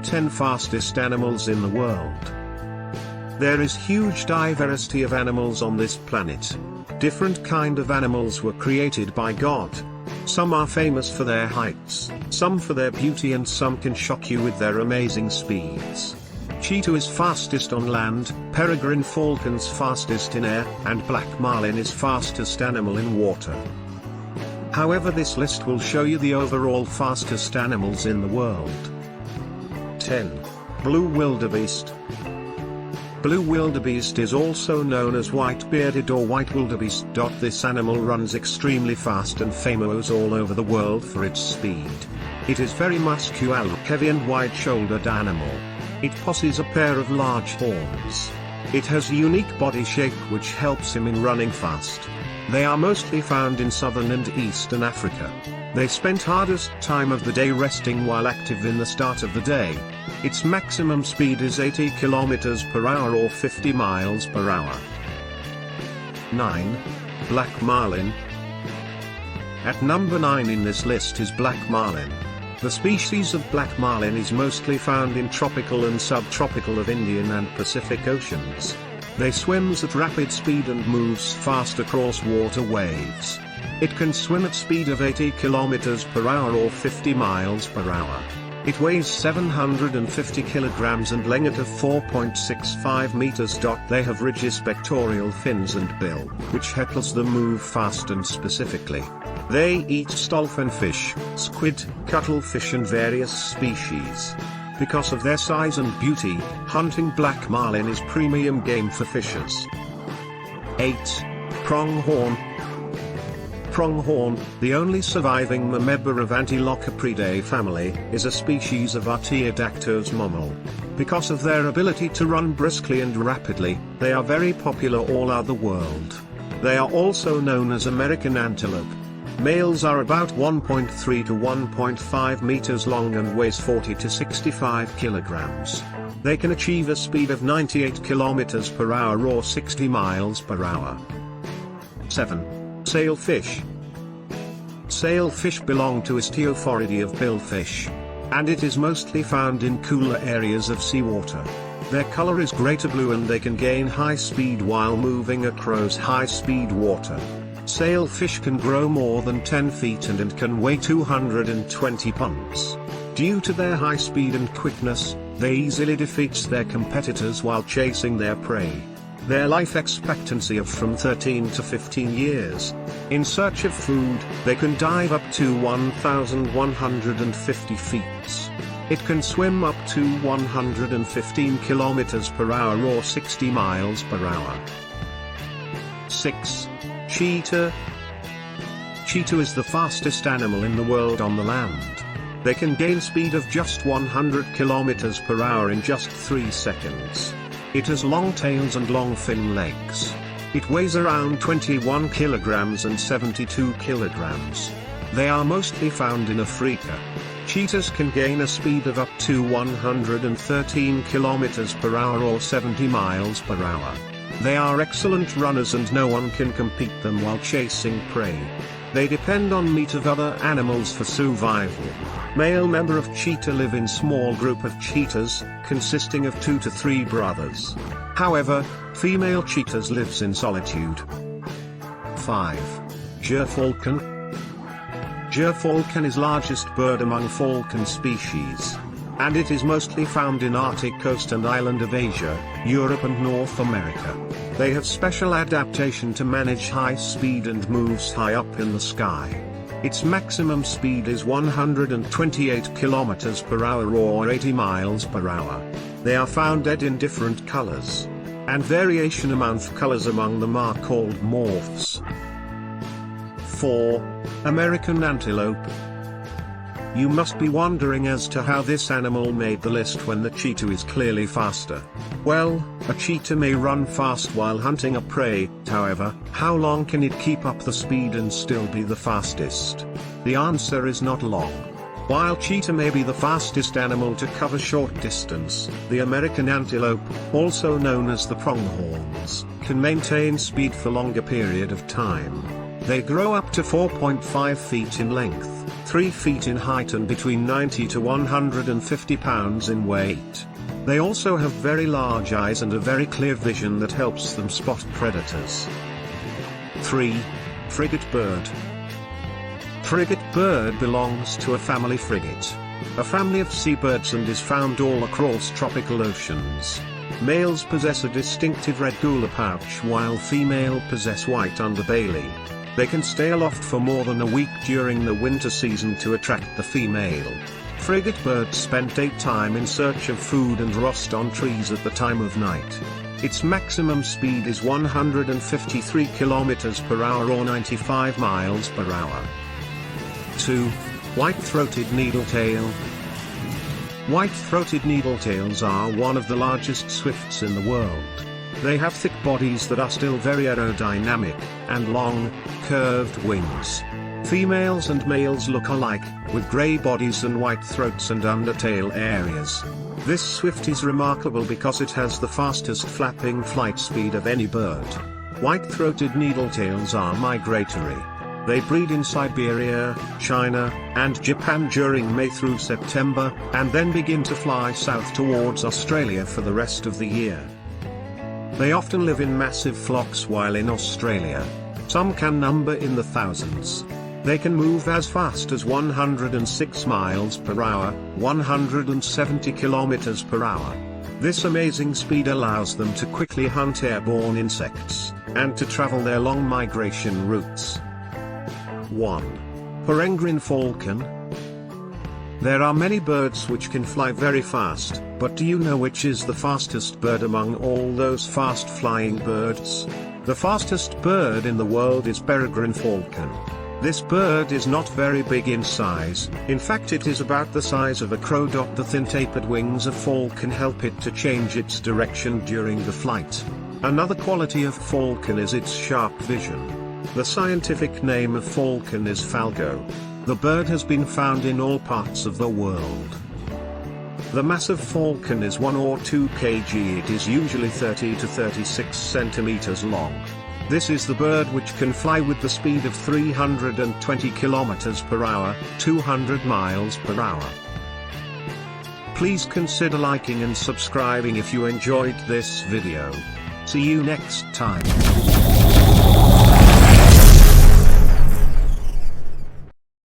10 fastest animals in the world. There is huge diversity of animals on this planet. Different kind of animals were created by God. Some are famous for their heights, some for their beauty, and some can shock you with their amazing speeds. Cheetah is fastest on land, peregrine falcon's fastest in air, and black marlin is fastest animal in water. However, this list will show you the overall fastest animals in the world. 10. Blue wildebeest. Blue wildebeest is also known as white-bearded or white wildebeest. This animal runs extremely fast and famous all over the world for its speed. It is very muscular, heavy and wide-shouldered animal. It possesses a pair of large horns. It has a unique body shape which helps him in running fast. They are mostly found in southern and eastern Africa. They spend hardest time of the day resting while active in the start of the day. Its maximum speed is 80 km per hour or 50 miles per hour. 9. Black marlin. At number 9 in this list is black marlin. The species of black marlin is mostly found in tropical and subtropical of Indian and Pacific Oceans. They swims at rapid speed and moves fast across water waves. It can swim at speed of 80 km per hour or 50 miles per hour. It weighs 750 kilograms and length of 4.65 meters. They have ridges, pectoral fins and bill, which helps them move fast and specifically. They eat dolphinfish, squid, cuttlefish and various species. Because of their size and beauty, hunting black marlin is premium game for fishers. 8. Pronghorn. Pronghorn, the only surviving member of Antilocapridae family, is a species of Artiodactylus mammal. Because of their ability to run briskly and rapidly, they are very popular all over the world. They are also known as American antelope. Males are about 1.3 to 1.5 meters long and weighs 40 to 65 kilograms. They can achieve a speed of 98 kilometers per hour or 60 miles per hour. 7. Sailfish. Sailfish belong to Osteophoridae of billfish, and it is mostly found in cooler areas of seawater. Their color is greater blue and they can gain high speed while moving across high-speed water. Sailfish can grow more than 10 feet and can weigh 220 pounds. Due to their high speed and quickness, they easily defeat their competitors while chasing their prey. Their life expectancy of from 13 to 15 years. In search of food, they can dive up to 1,150 feet. It can swim up to 115 kilometers per hour or 60 miles per hour. 6. Cheetah. Cheetah is the fastest animal in the world on the land. They can gain speed of just 100 kilometers per hour in just 3 seconds. It has long tails and long thin legs. It weighs around 21 kilograms and 72 kilograms. They are mostly found in Africa. Cheetahs can gain a speed of up to 113 kilometers per hour or 70 miles per hour. They are excellent runners and no one can compete them while chasing prey. They depend on meat of other animals for survival. Male member of cheetah live in small group of cheetahs, consisting of 2 to 3 brothers. However, female cheetahs lives in solitude. 5. Gerfalcon. Gerfalcon is largest bird among falcon species, and it is mostly found in Arctic coast and island of Asia, Europe and North America. They have special adaptation to manage high speed and moves high up in the sky. Its maximum speed is 128 kilometers per hour or 80 miles per hour. They are found in different colors, and variation among colors among them are called morphs. 4. American antelope. You must be wondering as to how this animal made the list when the cheetah is clearly faster. Well, a cheetah may run fast while hunting a prey, however, how long can it keep up the speed and still be the fastest? The answer is not long. While cheetah may be the fastest animal to cover short distance, the American antelope, also known as the pronghorns, can maintain speed for longer period of time. They grow up to 4.5 feet in length. 3 feet in height and between 90 to 150 pounds in weight. They also have very large eyes and a very clear vision that helps them spot predators. 3. Frigate bird. Frigate bird belongs to a family frigate, a family of seabirds, and is found all across tropical oceans. Males possess a distinctive red gular pouch while female possess white underbelly. They can stay aloft for more than a week during the winter season to attract the female. Frigate birds spend daytime in search of food and roost on trees at the time of night. Its maximum speed is 153 km per hour or 95 miles per hour. 2. White-throated needletail. White-throated needletails are one of the largest swifts in the world. They have thick bodies that are still very aerodynamic, and long, curved wings. Females and males look alike, with grey bodies and white throats and undertail areas. This swift is remarkable because it has the fastest flapping flight speed of any bird. White-throated needletails are migratory. They breed in Siberia, China, and Japan during May through September, and then begin to fly south towards Australia for the rest of the year. They often live in massive flocks while in Australia. Some can number in the thousands. They can move as fast as 106 miles per hour, 170 kilometers per hour. This amazing speed allows them to quickly hunt airborne insects, and to travel their long migration routes. 1. Peregrine falcon. There are many birds which can fly very fast, but do you know which is the fastest bird among all those fast-flying birds? The fastest bird in the world is peregrine falcon. This bird is not very big in size, in fact it is about the size of a crow. The thin tapered wings of falcon help it to change its direction during the flight. Another quality of falcon is its sharp vision. The scientific name of falcon is falco. The bird has been found in all parts of the world. The mass of falcon is 1 or 2 kg. It is usually 30 to 36 centimeters long. This is the bird which can fly with the speed of 320 kilometers per hour, 200 miles per hour. Please consider liking and subscribing if you enjoyed this video. See you next time.